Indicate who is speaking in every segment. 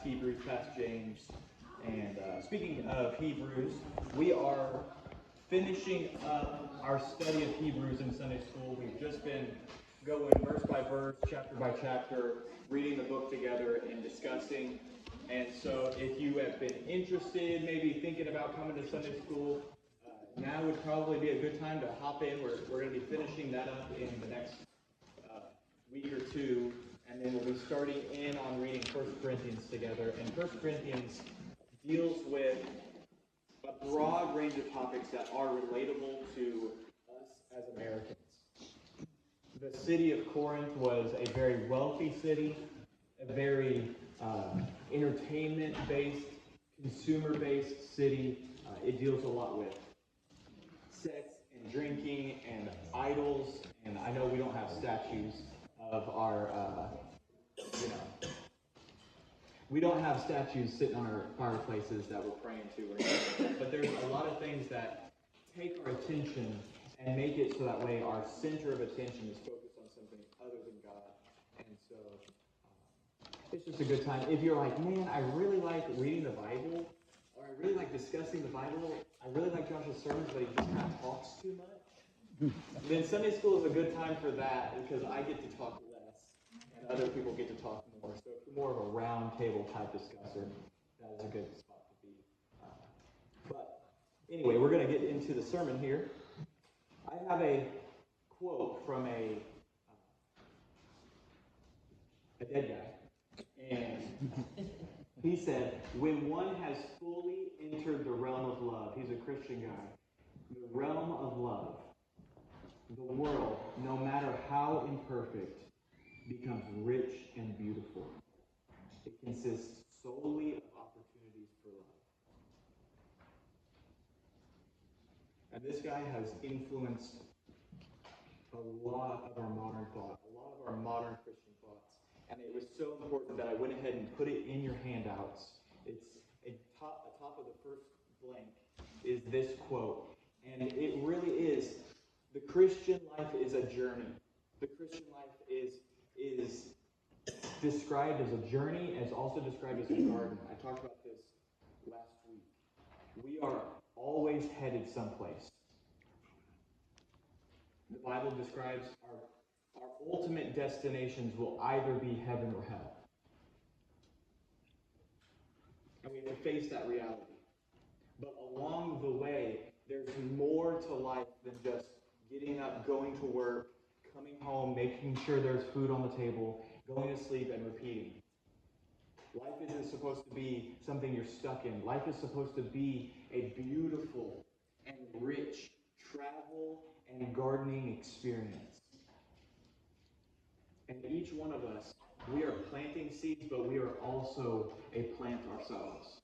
Speaker 1: Hebrews, past James. And speaking of Hebrews, we are finishing up our study of Hebrews in Sunday school. We've just been going verse by verse, chapter by chapter, reading the book together and discussing. And so if you have been interested, maybe thinking about coming to Sunday school, now would probably be a good time to hop in. We're going to be finishing that up in the next week or two, and then we'll be starting in on reading 1 Corinthians together. And 1 Corinthians deals with a broad range of topics that are relatable to us as Americans. The city of Corinth was a very wealthy city, a very entertainment-based, consumer-based city. It deals a lot with sex and drinking and idols, and I know we don't have statues of our, we don't have statues sitting on our fireplaces that we're praying to, or anything, but there's a lot of things that take our attention and make it so that way our center of attention is focused on something other than God. And so it's just a good time. If you're like, man, I really like reading the Bible, or I really like discussing the Bible, I really like Josh's sermons, but he just kind of talks too much, then Sunday school is a good time for that, because I get to talk less, and other people get to talk more. So if you're more of a round table type discusser, that is a good spot to be. But anyway, we're going to get into the sermon here. I have a quote from a dead guy, and he said, "When one has fully entered the realm of love," he's a Christian guy, "the realm of love, the world, no matter how imperfect, becomes rich and beautiful. It consists solely of opportunities for love." And this guy has influenced a lot of our modern thought, a lot of our modern Christian thoughts. And it was so important that I went ahead and put it in your handouts. It's atop of the first blank is this quote. And it really is, the Christian life is a journey. The Christian life is described as a journey, as also described as a garden. I talked about this last week. We are always headed someplace. The Bible describes our ultimate destinations will either be heaven or hell. And we have to face that reality. But along the way, there's more to life than just getting up, going to work, coming home, making sure there's food on the table, going to sleep, and repeating. Life isn't supposed to be something you're stuck in. Life is supposed to be a beautiful and rich travel and gardening experience. And each one of us, we are planting seeds, but we are also a plant ourselves.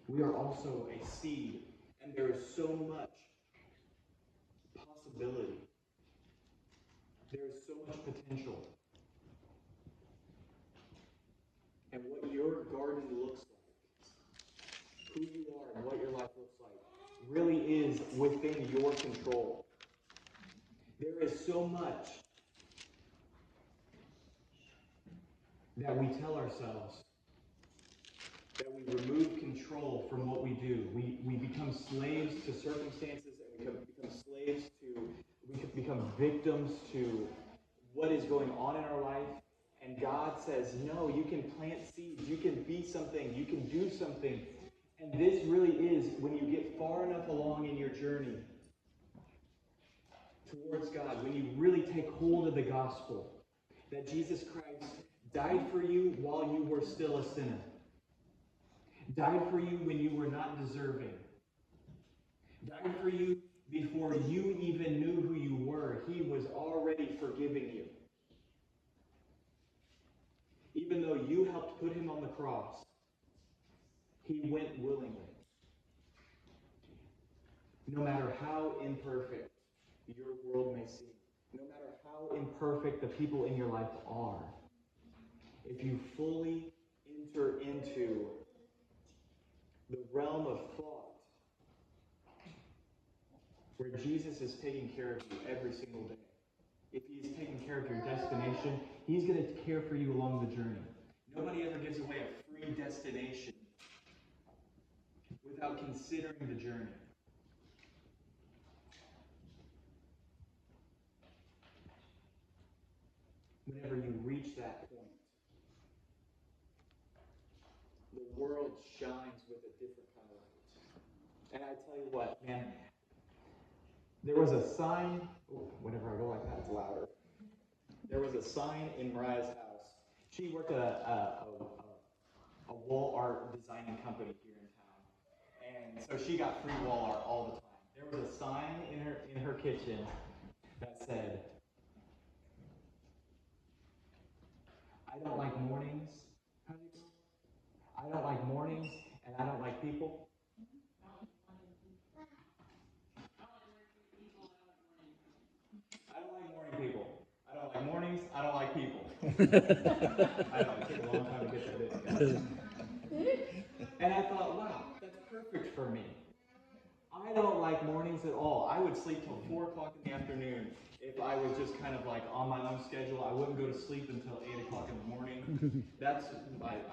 Speaker 1: We are also a seed, and there is so much possibility. There is so much potential. And what your garden looks like, who you are and what your life looks like, really is within your control. There is so much that we tell ourselves that we remove control from what we do. We become slaves to circumstances, and we become victims to what is going on in our life. And God says, no, you can plant seeds, you can be something, you can do something. And this really is when you get far enough along in your journey towards God, when you really take hold of the gospel, that Jesus Christ died for you while you were still a sinner. Died for you when you were not deserving. Died for you before you even knew who you were. He was already forgiving you. Even though you helped put him on the cross, he went willingly. No matter how imperfect your world may seem, no matter how imperfect the people in your life are, if you fully enter into the realm of thought, where Jesus is taking care of you every single day, if he's taking care of your destination, he's going to care for you along the journey. Nobody ever gives away a predestination without considering the journey. Whenever you reach that point, the world shines with a different kind of light. And I tell you what, man, there was a sign, whenever I go like that, it's louder. There was a sign in Mariah's house. She worked at a wall art designing company here in town. And so she got free wall art all the time. There was a sign in her kitchen that said, I don't like mornings. How do you go? I don't like mornings, and I don't like people. I don't like morning people. I don't like mornings. I don't like people. I know, it took a long time to get that in. And I thought, wow, that's perfect for me. I don't like mornings at all. I would sleep till 4 o'clock in the afternoon if I was just kind of like on my own schedule. I wouldn't go to sleep until 8 o'clock in the morning. That's,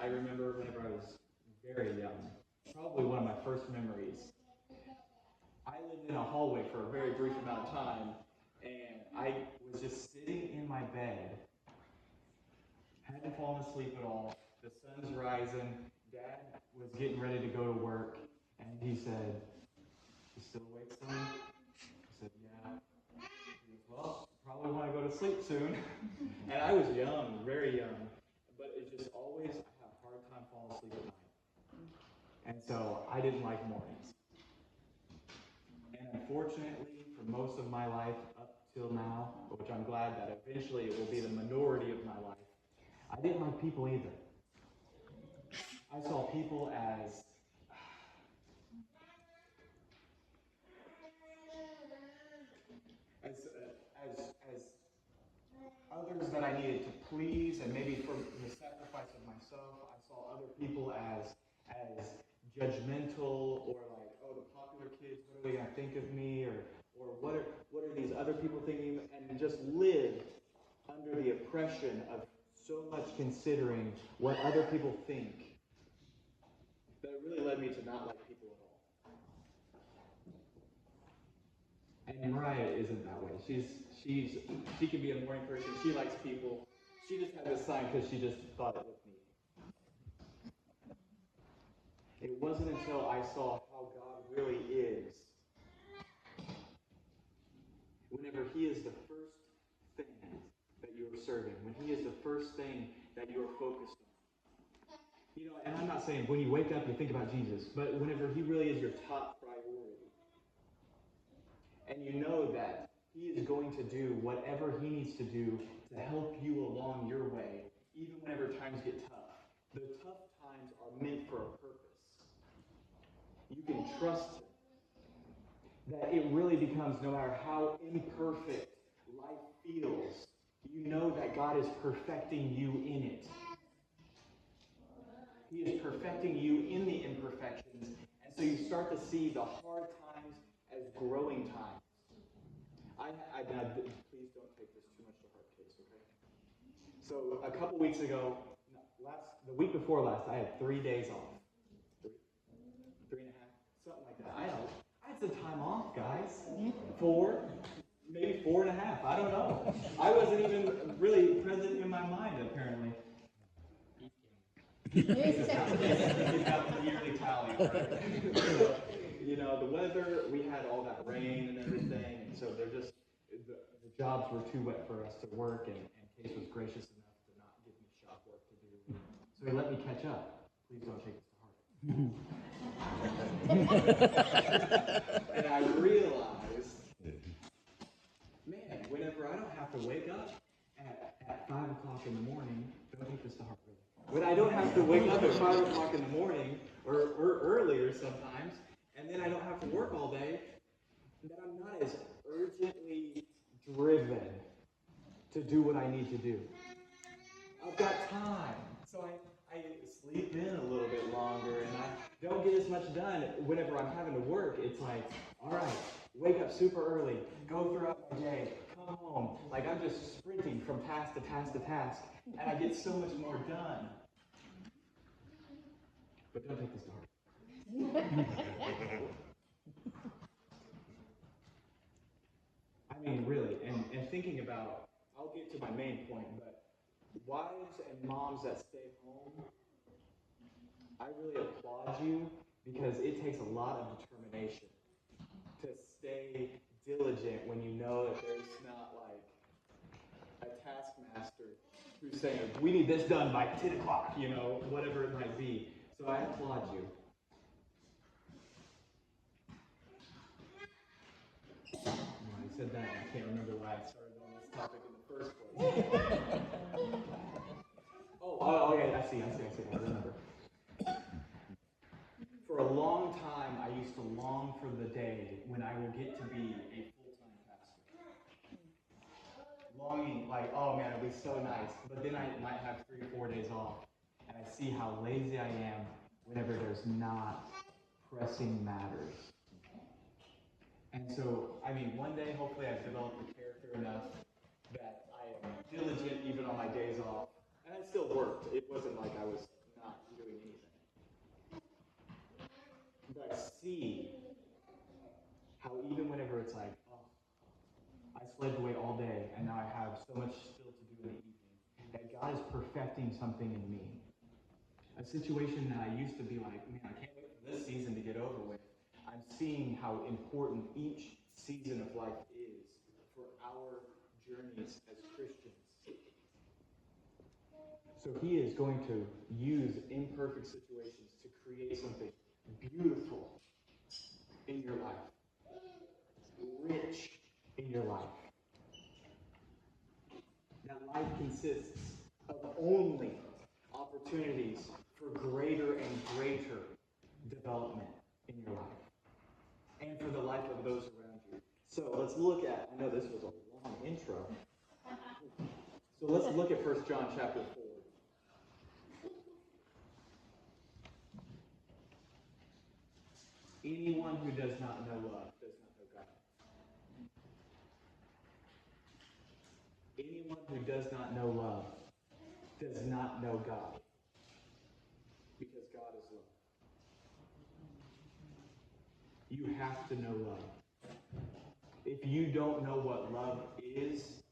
Speaker 1: I remember whenever I was very young, probably one of my first memories. I lived in a hallway for a very brief amount of time, and I was just sitting in my bed, hadn't fallen asleep at all. The sun's rising. Dad was getting ready to go to work, and he said, "You still awake, son?" I said, "Yeah." He goes, "Well, probably want to go to sleep soon." And I was young, very young, but it just always, I have a hard time falling asleep at night. And so I didn't like mornings. And unfortunately, for most of my life up till now, which I'm glad that eventually it will be the minority of my life, I didn't like people either. I saw people as others that I needed to please, and maybe for the sacrifice of myself. I saw other people as judgmental, or like, oh, the popular kids, what are they going to think of me, or what are these other people thinking, and just lived under the oppression of so much considering what other people think, that it really led me to not like people at all. And Mariah isn't that way. She can be a morning person. She likes people. She just had this sign because she just thought it looked neat. It wasn't until I saw how God really is, whenever He is the first thing that you are serving, when He is the first thing that you are focused on. You know, and I'm not saying when you wake up you think about Jesus, but whenever He really is your top priority, and you know that He is going to do whatever He needs to do to help you along your way, even whenever times get tough. The tough times are meant for a purpose. You can trust Him. That it really becomes, no matter how imperfect life feels, you know that God is perfecting you in it. He is perfecting you in the imperfections, and so you start to see the hard times as growing times. Please don't take this too much to heart, kids, okay? So a couple weeks ago, the week before last, I had 3 days off. Three and a half, something like that. I had some time off, guys. 4, maybe 4.5. I don't know. I wasn't even really present in my mind, apparently. He's got the yearly tally, right? So, you know, the weather, we had all that rain and everything, and so they're just, the jobs were too wet for us to work, and Case was gracious enough to not give me shop work to do. So he let me catch up. Please don't take this to heart. And I realized, man, whenever I don't have to wake up at 5 o'clock in the morning, don't take this to heart, really. When I don't have to wake up at 5 o'clock in the morning, or earlier sometimes, and then I don't have to work all day, then I'm not as urgently driven to do what I need to do. I've got time, so I sleep in a little bit longer, and I don't get as much done. Whenever I'm having to work, it's like, all right, wake up super early, go throughout my day, come home. Like I'm just sprinting from task to task to task, and I get so much more done. but don't take this to heart. I mean, really, and thinking about, I'll get to my main point, but wives and moms that stay home, I really applaud you because it takes a lot of determination to stay diligent when you know that there's not like a taskmaster who's saying, we need this done by 10 o'clock, whatever it might be. So I applaud you. I said that, and I can't remember why I started on this topic in the first place. Oh, okay, I see, I remember. For a long time, I used to long for the day when I will get to be a full-time pastor. Longing, like, oh man, it'll be so nice. But then I might have 3 or 4 days off, and I see how lazy I am whenever there's not pressing matters. And so, I mean, one day, hopefully, I've developed the character enough that I am diligent even on my days off. And I still worked. It wasn't like I was not doing anything. But I see how even whenever it's like, oh, I slaved away all day, and now I have so much still to do in the evening, that God is perfecting something in me. A situation that I used to be like, man, I can't wait for this season to get over with. I'm seeing how important each season of life is for our journeys as Christians. So he is going to use imperfect situations to create something beautiful in your life, rich in your life. That life consists of only opportunities for greater and greater development in your life and for the life of those around you. So let's look at, I know this was a long intro, so let's look at 1 John chapter 4. Anyone who does not know love does not know God. Anyone who does not know love does not know God, because God is love. You have to know love. If you don't know what love is,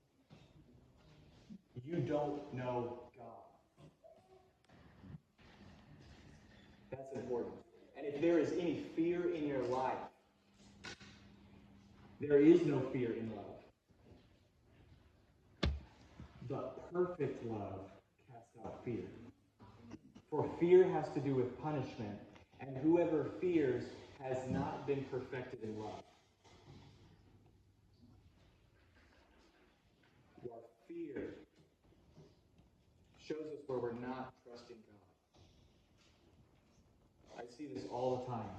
Speaker 1: you don't know God. That's important. And if there is any fear in your life, there is no fear in love. But perfect love casts out fear. For fear has to do with punishment, and whoever fears has not been perfected in love. Our fear shows us where we're not trusting God. I see this all the time.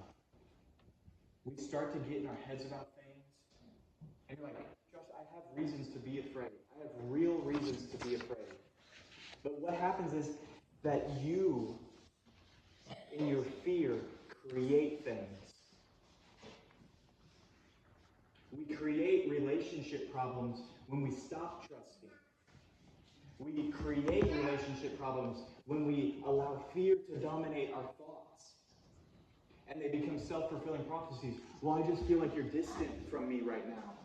Speaker 1: We start to get in our heads about things, and you're like, Josh, I have reasons to be afraid. I have real reasons to be afraid. But what happens is that you, in your fear, create things. We create relationship problems when we stop trusting. We create relationship problems when we allow fear to dominate our thoughts. And they become self-fulfilling prophecies. Well, I just feel like you're distant from me right now.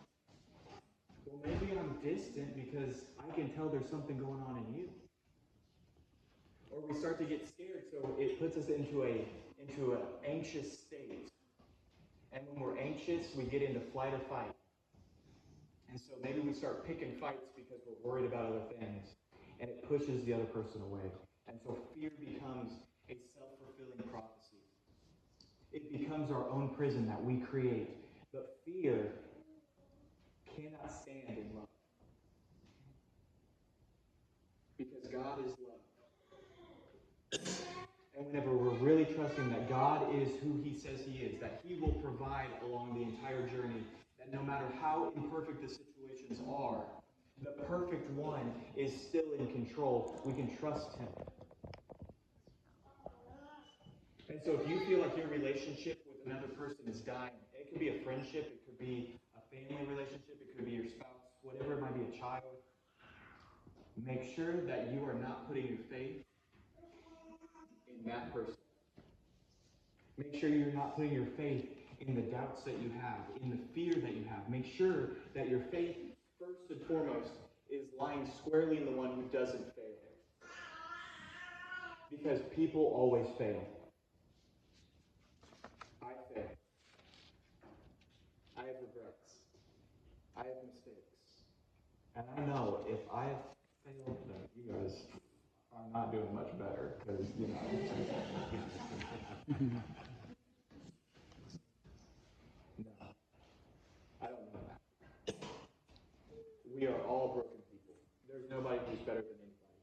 Speaker 1: Well, maybe I'm distant because I can tell there's something going on in you. Or we start to get scared, so it puts us into an anxious state. And when we're anxious, we get into flight or fight. And so maybe we start picking fights because we're worried about other things. And it pushes the other person away. And so fear becomes a self-fulfilling prophecy. It becomes our own prison that we create. But fear cannot stand in love. Because God is love. And whenever we're really trusting that God is who he says he is, that he will provide along the entire journey, that no matter how imperfect the situations are, the perfect one is still in control. We can trust him. And so if you feel like your relationship with another person is dying, it could be a friendship, it could be a family relationship, it could be your spouse, whatever it might be, a child, make sure that you are not putting your faith in that person. sure you're not putting your faith in the doubts that you have, in the fear that you have. Make sure that your faith, first and foremost, is lying squarely in the one who doesn't fail. Because people always fail. I fail. I have regrets. I have mistakes. And I know if I have failed, then you guys are not doing much better, because, you know. No, I don't know that. We are all broken people. There's nobody who's better than anybody,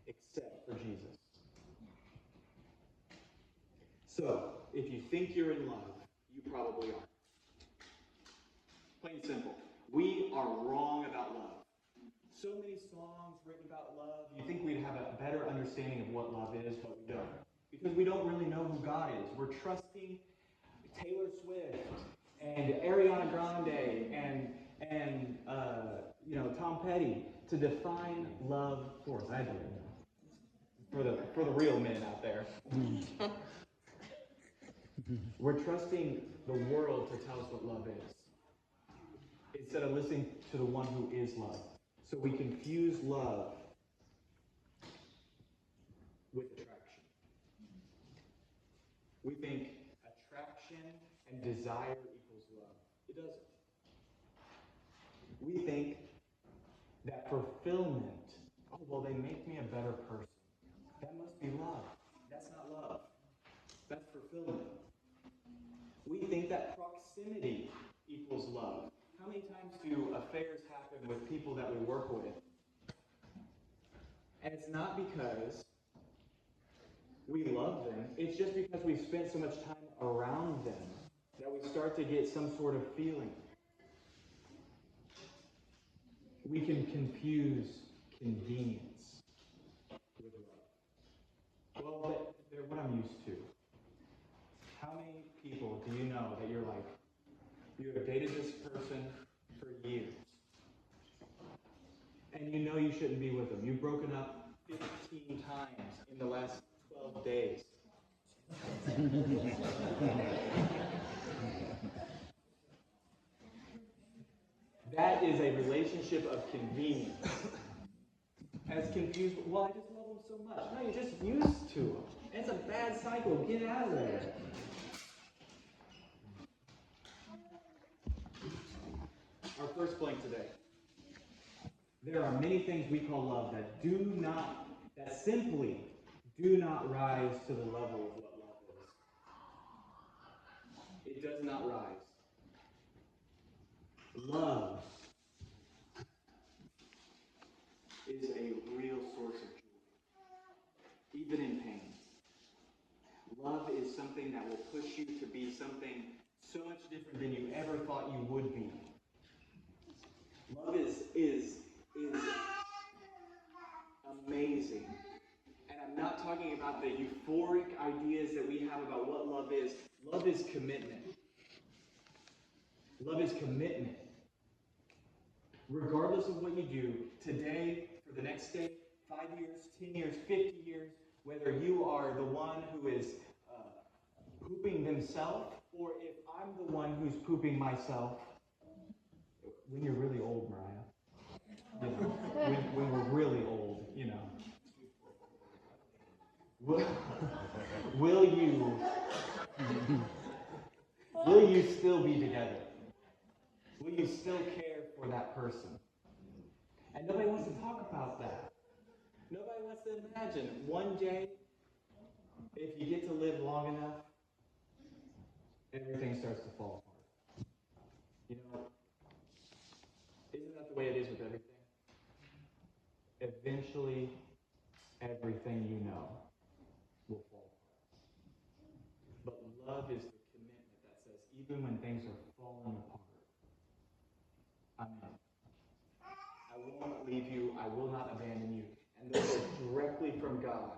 Speaker 1: except for Jesus. So, if you think you're in love, you probably are. Plain and simple. We are wrong about love. So many songs written about love. You think we'd have a better understanding of what love is, but we don't. Because we don't really know who God is. We're trusting Taylor Swift and Ariana Grande and Tom Petty to define love for us. I do it. For the real men out there. We're trusting the world to tell us what love is, instead of listening to the one who is love. So we confuse love with attraction. We think attraction and desire equals love. It doesn't. We think that fulfillment, oh, well, they make me a better person. That must be love. That's not love. That's fulfillment. We think that proximity equals love. How many times do affairs happen with people that we work with? And it's not because we love them. It's just because we've spent so much time around them that we start to get some sort of feeling. We can confuse convenience with love. Well, they're what I'm used to. How many people do you know that you're like, you have dated this person for years, and you know you shouldn't be with them? You've broken up 15 times in the last 12 days. That is a relationship of convenience. As confused, well, I just love them so much. No, you're just used to them. It's a bad cycle. Get out of there. Our first blank today. There are many things we call love that simply do not rise to the level of what love is. It does not rise. Love is a real source of joy, even in pain. Love is something that will push you to be something so much different than you ever thought you would be. Love is amazing. And I'm not talking about the euphoric ideas that we have about what love is. Love is commitment. Love is commitment. Regardless of what you do, today, for the next day, 5 years, 10 years, 50 years, whether you are the one who is pooping themselves, or if I'm the one who's pooping myself, when you're really old, Mariah, you know, when we're really old, you know, will you still be together? Will you still care for that person? And nobody wants to talk about that. Nobody wants to imagine one day, if you get to live long enough, everything starts to fall apart. You know, isn't that the way it is with everything? Eventually, everything you know will fall apart. But love is the commitment that says, even when things are falling apart, I'm in. I will not leave you. I will not abandon you. And those are directly from God.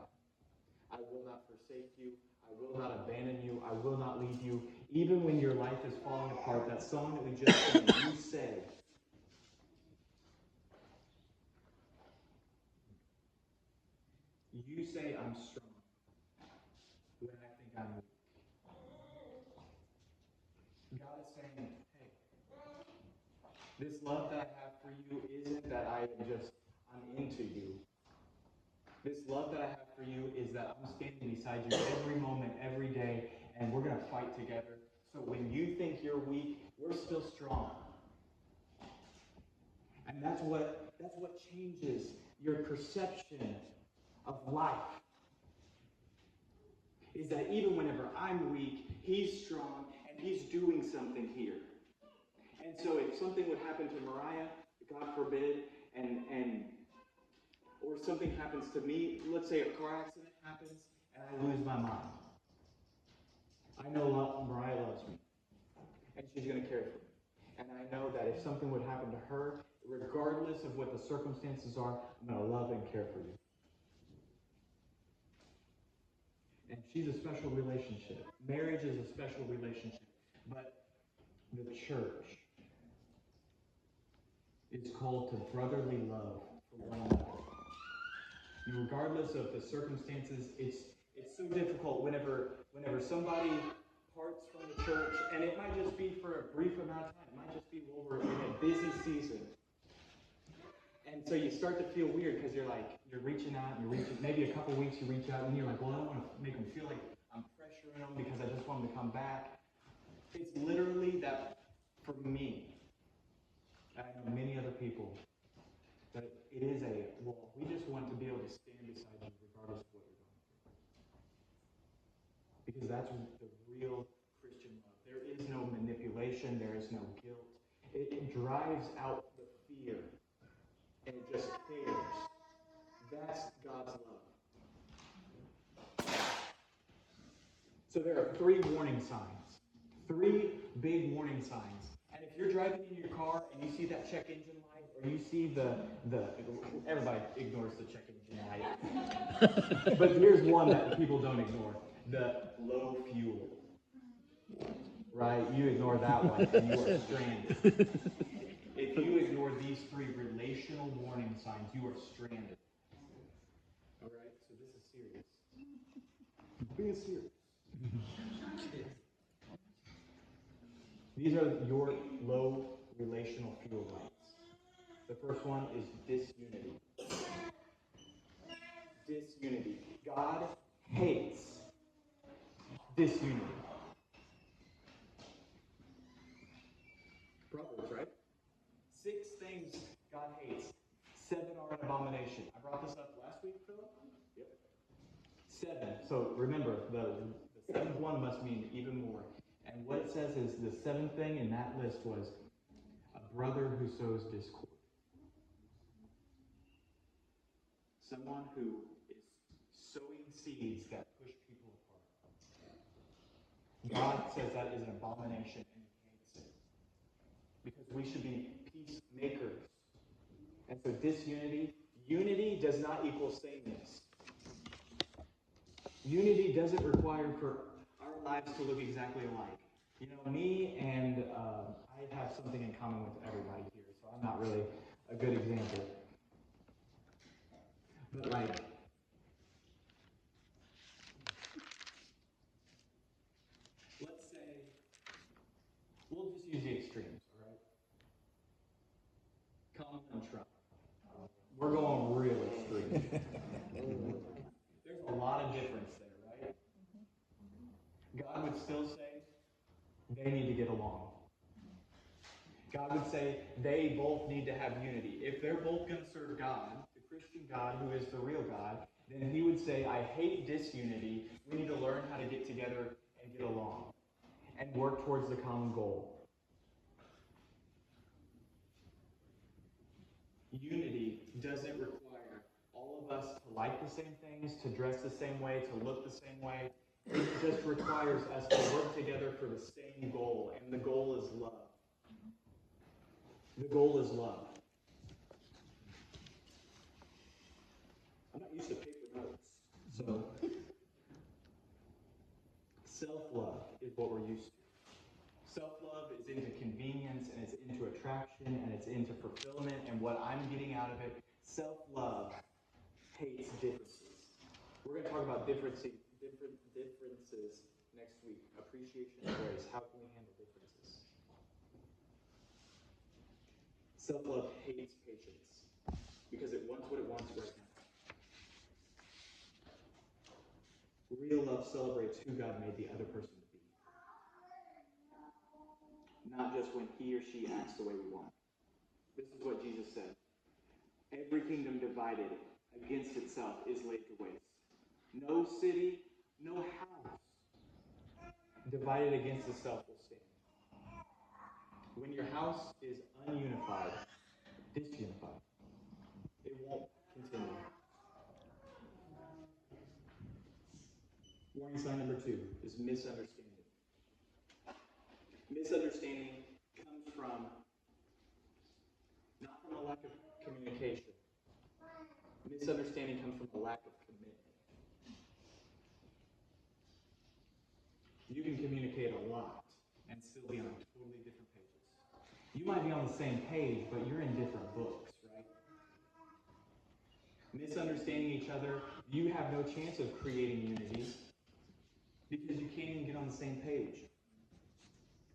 Speaker 1: I will not forsake you. I will not abandon you. I will not leave you. Even when your life is falling apart, that song that we just sang, you say I'm strong when I think I'm weak. God is saying, hey, this love that I have for you isn't that I'm into you. This love that I have for you is that I'm standing beside you every moment, every day, and we're going to fight together. So when you think you're weak, we're still strong. And that's what changes your perception of life. Is that even whenever I'm weak, he's strong and he's doing something here. And so if something would happen to Mariah, God forbid, or something happens to me, let's say a car accident happens and I lose my mind. I know Mariah loves me and she's going to care for me. And I know that if something would happen to her, regardless of what the circumstances are, I'm going to love and care for you. And she's a special relationship. Marriage is a special relationship. But the church is called to brotherly love for one another. And regardless of the circumstances, it's so difficult whenever somebody parts from the church, and it might just be for a brief amount of time. It might just be while we're in a busy season. And so you start to feel weird because you're reaching out, maybe a couple weeks you reach out, and you're like, well, I don't want to make them feel like I'm pressuring them because I just want them to come back. It's literally that for me, and I know many other people, that it is we just want to be able to stand beside you regardless of what you're going through. Because that's the real Christian love. There is no manipulation, there is no guilt. It drives out the fear. And it just cares. That's God's love. So there are 3 warning signs. 3 big warning signs. And if you're driving in your car and you see that check engine light, or you see everybody ignores the check engine light. But here's one that people don't ignore. The low fuel. Right? You ignore that one and you are stranded. If you ignore these 3 relational warning signs, you are stranded. All right? So this is serious. Being serious. These are your low relational fuel lights. The first one is disunity. Disunity. God hates disunity. Proverbs, right? 6 things God hates. 7 are an abomination. I brought this up last week, Philip? Yep. 7. So remember, the 7th one must mean even more. And what it says is the 7th thing in that list was a brother who sows discord. Someone who is sowing seeds that push people apart. God says that is an abomination and he hates it. Because we should be peacemakers. And so unity does not equal sameness. Unity doesn't require for our lives to look exactly alike. You know, me and I have something in common with everybody here, so I'm not really a good example. But let's say, we'll just use the extremes, all right? Kamala and Trump. We're going real extreme. There's a lot of difference there, right? God would still say they need to get along. God would say they both need to have unity. If they're both going to serve God, the Christian God who is the real God, then he would say, I hate disunity. We need to learn how to get together and get along and work towards the common goal. Unity doesn't require all of us to like the same things, to dress the same way, to look the same way. It just requires us to work together for the same goal, and the goal is love. The goal is love. I'm not used to paper notes, so self-love is what we're used to. Self-love is into convenience, and it's into attraction, and it's into fulfillment, and what I'm getting out of it. Self-love hates differences. We're going to talk about differences appreciation and grace. How can we handle differences? Self-love hates patience because it wants what it wants right now. Real love celebrates who God made the other person to be, not just when he or she acts the way we want. This is what Jesus said. Every kingdom divided against itself is laid to waste. No city, no house divided against itself will stand. When your house is ununified, disunified, it won't continue. Warning sign number 2 is misunderstanding. Misunderstanding comes from, not from a lack of communication. Misunderstanding comes from a lack of commitment. You can communicate a lot and still be on totally different pages. You might be on the same page, but you're in different books, right? Misunderstanding each other, you have no chance of creating unity because you can't even get on the same page.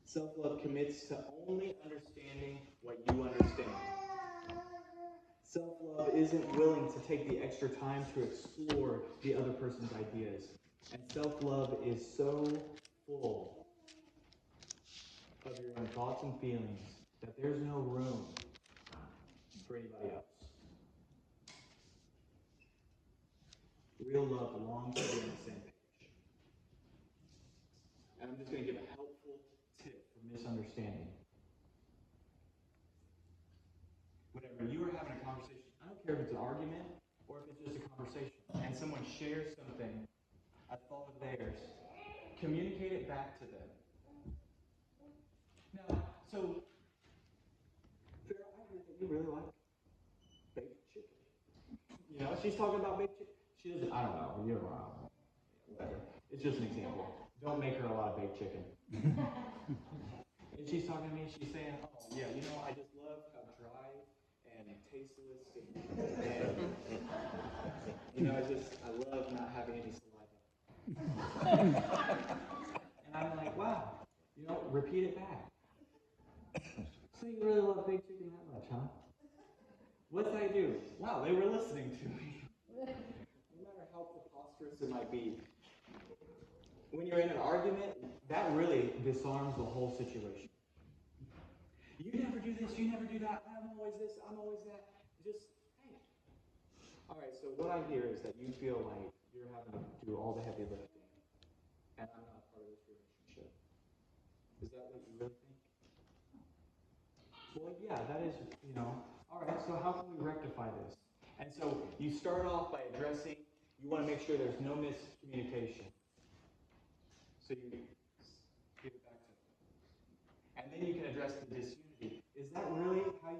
Speaker 1: Self-love commits to only understanding what you understand. Self-love isn't willing to take the extra time to explore the other person's ideas. And self-love is so full of your own thoughts and feelings that there's no room for anybody else. Real love longs to be on the same page. And I'm just going to give a helpful tip for misunderstanding. Whenever you are having a conversation, I don't care if it's an argument or if it's just a conversation, and someone shares something, a thought of theirs, communicate it back to them. Now, so, Farrah, I heard that you really like baked chicken. You know, she's talking about baked chicken. She doesn't, I don't know, you're wrong. Whatever. It's just an example. Don't make her a lot of baked chicken. And she's talking to me, she's saying, oh, yeah, you know, I just love how dry and tasteless and you know, I love not having any saliva. And I'm like, wow, you know, repeat it back. So you really love baked chicken that much, huh? What did I do? Wow, they were listening to me. No matter how preposterous it might be, when you're in an argument, that really disarms the whole situation. You never do this, you never do that, I'm always this, I'm always that. Just, hey. Alright, so what I hear is that you feel like you're having to do all the heavy lifting, and I'm not part of this relationship. Is that what you really think? Well, yeah, that is, you know, alright, so how can we rectify this? And so you start off by addressing, you want to make sure there's no miscommunication. So you give it back to them. And then you can address the disunity. Is that really how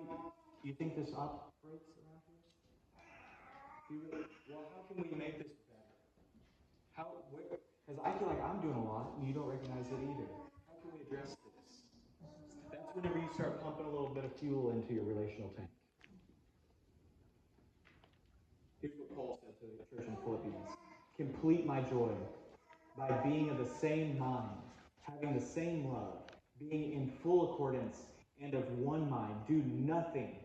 Speaker 1: you think this operates around here? Well, how can we make this better? Because I feel like I'm doing a lot and you don't recognize it either. How can we address this? That's whenever you start pumping a little bit of fuel into your relational tank. Here's what Paul said to the church in Philippians. Complete my joy by being of the same mind, having the same love, being in full accordance and of one mind. Do nothing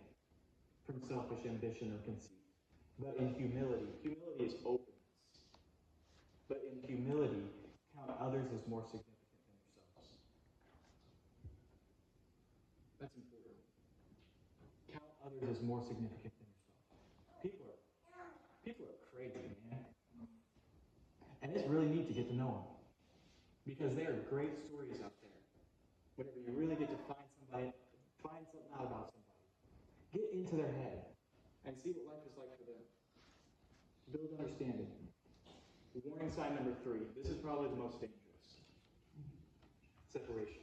Speaker 1: from selfish ambition or conceit, but in humility. Humility is openness. But in humility, count others as more significant than yourselves. That's important. Count others as more significant than yourself. People are crazy, man. And it's really neat to get to know them. Because there are great stories out there. Whenever you really get to find something out about somebody. Get into their head and see what life is like for them. Build understanding. Warning sign number 3. This is probably the most dangerous. Separation.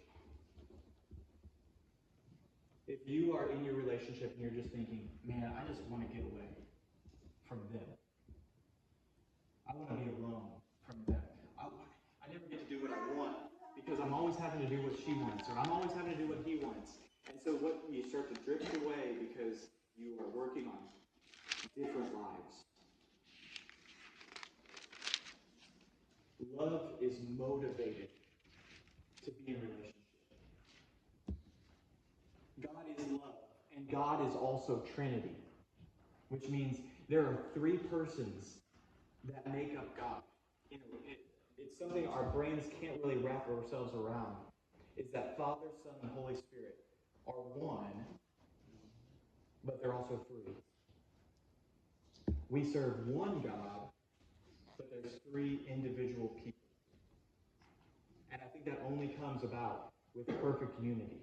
Speaker 1: If you are in your relationship and you're just thinking, man, I just want to get away from them. I want to be alone from them. I never get to do what I want because I'm always having to do what she wants or I'm always having to do what he wants. And so what you start to drift away because you are working on different lives. Love is motivated to be in relationship. God is love, and God is also Trinity, which means there are three persons that make up God. You know, it's something our brains can't really wrap ourselves around, is that Father, Son, and Holy Spirit are one, but they're also three. We serve one God, but there's three individual people. And I think that only comes about with perfect unity.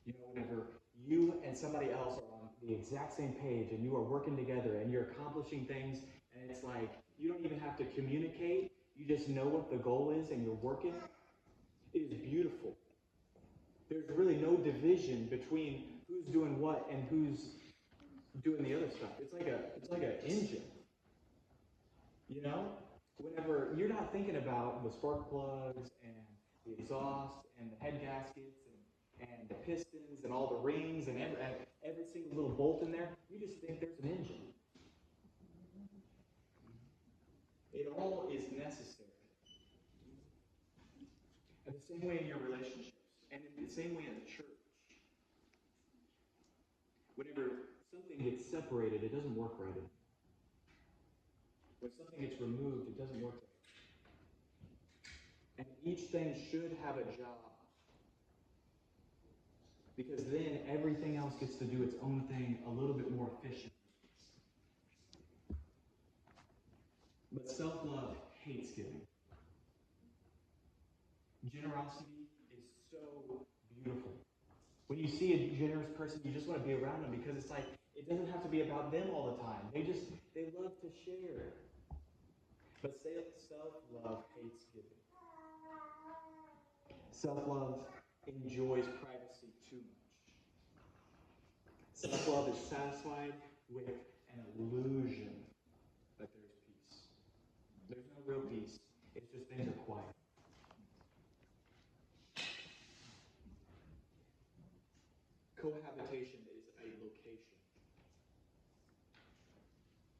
Speaker 1: You know, whenever you and somebody else are on the exact same page and you are working together and you're accomplishing things, and it's like you don't even have to communicate, you just know what the goal is and you're working, it is beautiful. There's really no division between who's doing what and who's doing the other stuff. It's like an engine. You know? Whenever you're not thinking about the spark plugs and the exhaust and the head gaskets and the pistons and all the rings and every single little bolt in there, you just think there's an engine. It all is necessary. And the same way in your relationships, and in the same way in the church. Whenever something gets separated, it doesn't work right anymore. When something gets removed, it doesn't work right. And each thing should have a job. Because then everything else gets to do its own thing a little bit more efficiently. But self-love hates giving. Generosity is so beautiful. When you see a generous person, you just want to be around them because it's like, it doesn't have to be about them all the time. They love to share. But self-love hates giving. Self-love enjoys privacy too much. Self-love is satisfied with an illusion that there's peace. There's no real peace. It's just things are quiet. Cohabitation is a location.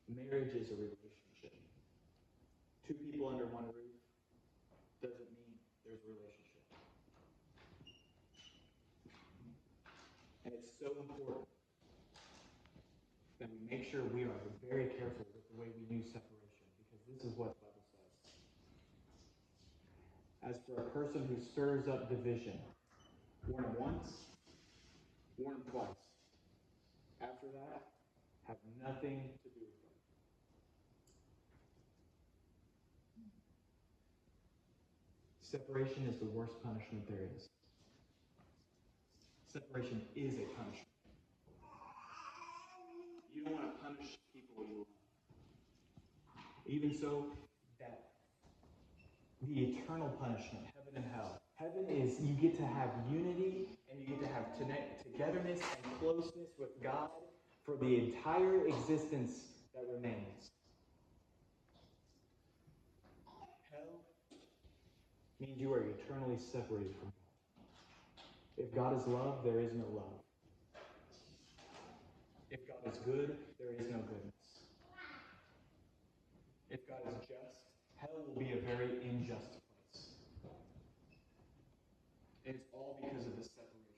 Speaker 1: Marriage is a relationship. Two people under one roof doesn't mean there's a relationship. And it's so important that we make sure we are very careful with the way we use separation, because this is what the Bible says. As for a person who stirs up division, warn him once, warn him twice. After that, have nothing to do with it. Separation is the worst punishment there is. Separation is a punishment. You don't want to punish people you love. Even so, that the eternal punishment, heaven and hell. Heaven is you get to have unity and you get to have togetherness and closeness with God for the entire existence that remains. Hell means you are eternally separated from God. If God is love, there is no love. If God is good, there is no goodness. If God is just, hell will be a very unjust place. And it's all because of this separation.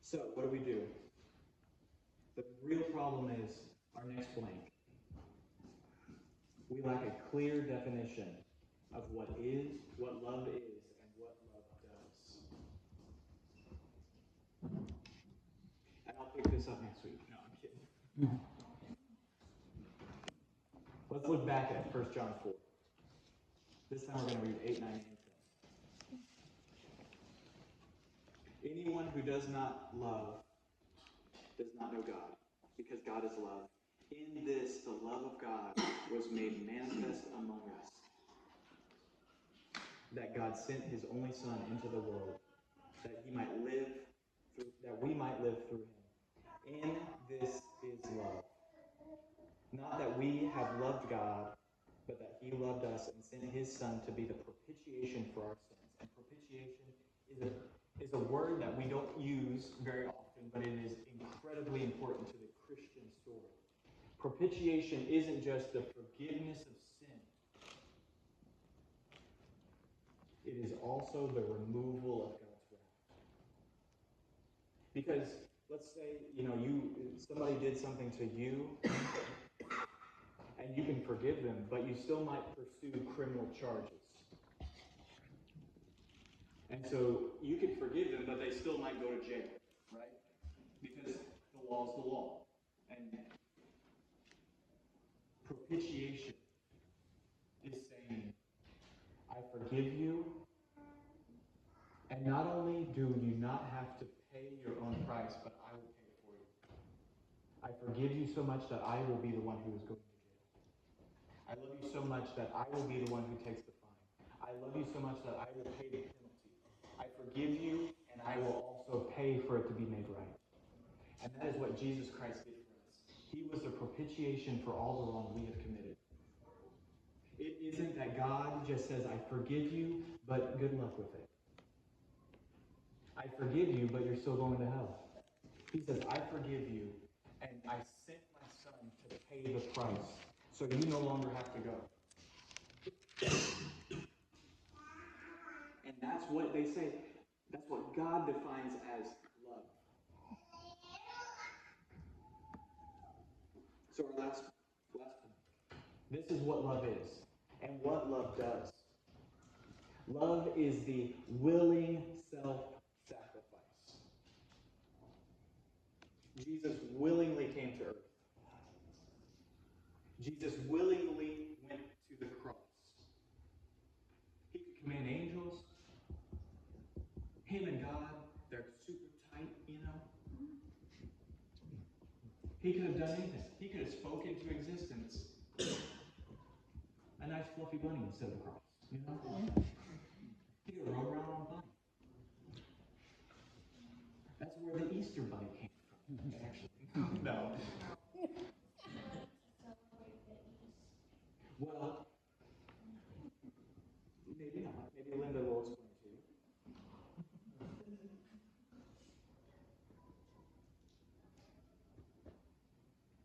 Speaker 1: So, what do? The real problem is our next blank. We lack a clear definition of what love is, and what love does. And I'll pick this up next week. No, I'm kidding. Let's look back at 1 John 4. This time we're going to read 8, 9, and 10. Anyone who does not love does not know God, because God is love. In this, the love of God was made manifest among us, that God sent his only Son into the world, that we might live through him. In this is love. Not that we have loved God, but that he loved us and sent his Son to be the propitiation for our sins. And propitiation is a word that we don't use very often, but it is incredibly important to the Christian story. Propitiation isn't just the forgiveness of sin. It is also the removal of God's wrath. Because let's say, somebody did something to you, and you can forgive them, but you still might pursue criminal charges. And so you can forgive them, but they still might go to jail, right? Because the law is the law. And propitiation is saying, I forgive you, and not only do you not have to pay your own price, but I will pay it for you. I forgive you so much that I will be the one who is going to jail. I love you so much that I will be the one who takes the fine. I love you so much that I will pay the penalty. I forgive you, and I will also pay for it to be made right. And that is what Jesus Christ did for us. He was the propitiation for all the wrong we have committed. It isn't that God just says, I forgive you, but good luck with it. I forgive you, but you're still going to hell. He says, I forgive you, and I sent my son to pay the price, so you no longer have to go. And that's what they say. That's what God defines as love. So our last point. This is what love is, and what love does. Love is the willing self-sacrifice. Jesus willingly came to earth. Jesus willingly went to the cross. He could command angels. Him and God, they're super tight, He could have done anything. He could have spoken into existence a nice fluffy bunny instead of a cross, He could have rode around on a bunny. That's where the Easter bunny came from, actually. No. Well, maybe not. Maybe Linda will explain to you.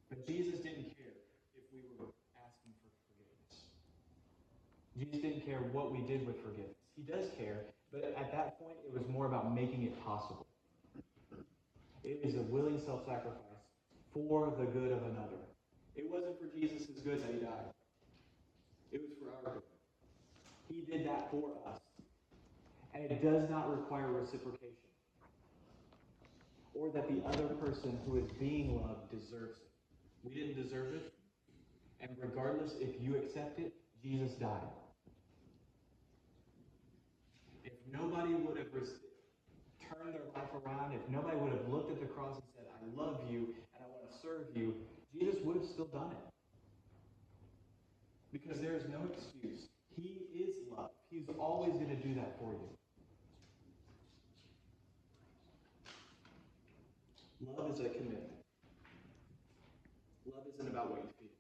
Speaker 1: But Jesus didn't care if we were asking for forgiveness. Jesus didn't care what we did with forgiveness. He does care, but at that point, it was more about making it possible. It is a willing self-sacrifice for the good of another. It wasn't for Jesus' good that he died. It was for our good. He did that for us. And it does not require reciprocation. Or that the other person who is being loved deserves it. We didn't deserve it. And regardless if you accept it, Jesus died. If nobody would have turned their life around, if nobody would have looked at the cross and said, I love you and I want to serve you, Jesus would have still done it. Because there is no excuse. He is love. He's always going to do that for you. Love is a commitment. Love isn't about what you feel.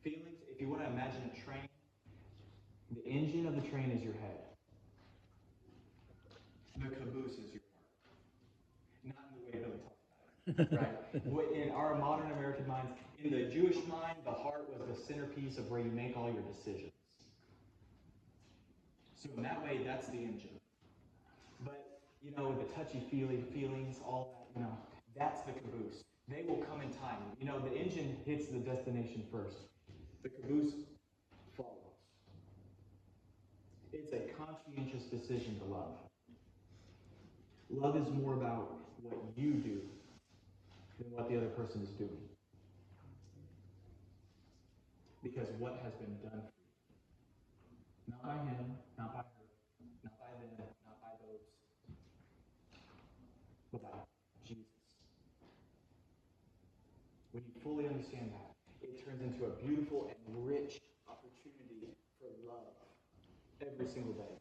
Speaker 1: Feelings, if you want to imagine a train, the engine of the train is your head. The caboose is your heart. Not in the way Billy talked about it. Right? In our modern American minds, in the Jewish mind, the heart was the centerpiece of where you make all your decisions. So in that way, that's the engine. But, the touchy-feely feelings, all that, that's the caboose. They will come in time. The engine hits the destination first. The caboose follows. It's a conscientious decision to love. Love is more about what you do than what the other person is doing. Because what has been done for you. Not by him, not by her, not by them, not by those, but by Jesus. When you fully understand that, it turns into a beautiful and rich opportunity for love every single day.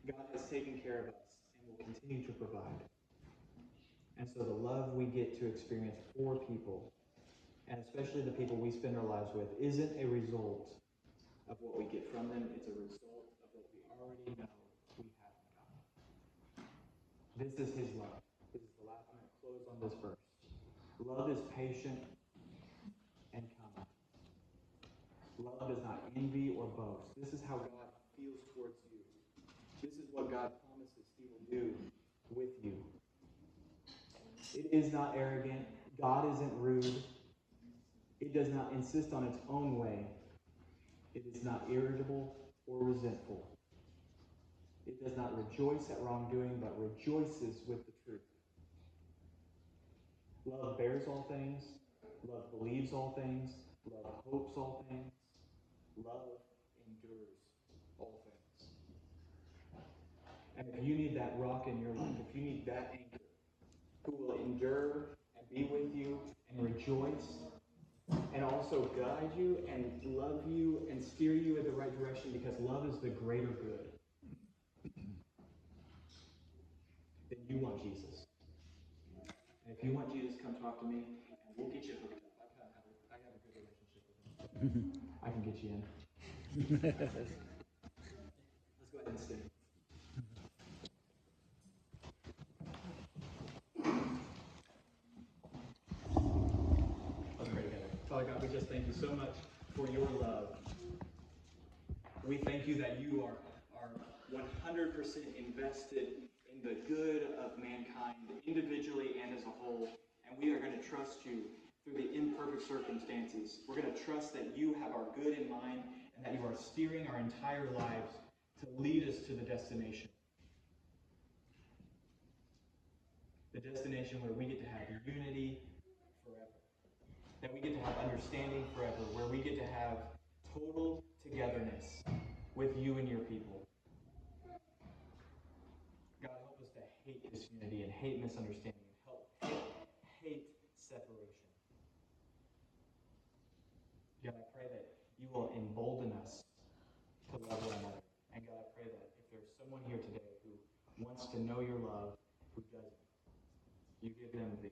Speaker 1: God has taken care of us and will continue to provide. And so the love we get to experience for people, and especially the people we spend our lives with, isn't a result of what we get from them. It's a result of what we already know we have in God. This is his love. This is the last. I'm going to close on this verse. Love is patient and kind. Love does not envy or boast. This is how God feels towards you. This is what God promises he will do with you. It is not arrogant. God isn't rude. It does not insist on its own way. It is not irritable or resentful. It does not rejoice at wrongdoing, but rejoices with the truth. Love bears all things. Love believes all things. Love hopes all things. Love endures all things. And if you need that rock in your life, if you need that anchor who will endure and be with you and rejoice and also guide you and love you and steer you in the right direction because love is the greater good, then you want Jesus. And if you want Jesus, come talk to me and we'll get you hooked up. I have a good relationship with him. I can get you in. Let's go ahead and stand. Let's pray together. Father God, we just thank you so much for your love. We thank you that you are 100% invested in the good of mankind, individually and as a whole. And we are going to trust you through the imperfect circumstances. We're going to trust that you have our good in mind and that you are steering our entire lives to lead us to the destination. The destination where we get to have unity forever. That we get to have understanding forever. Where we get to have total togetherness with you and your people. God, help us to hate disunity and hate misunderstanding and hate separation. God, I pray that you will embolden us to love one another. And God, I pray that if there's someone here today who wants to know your love, who doesn't, you give them the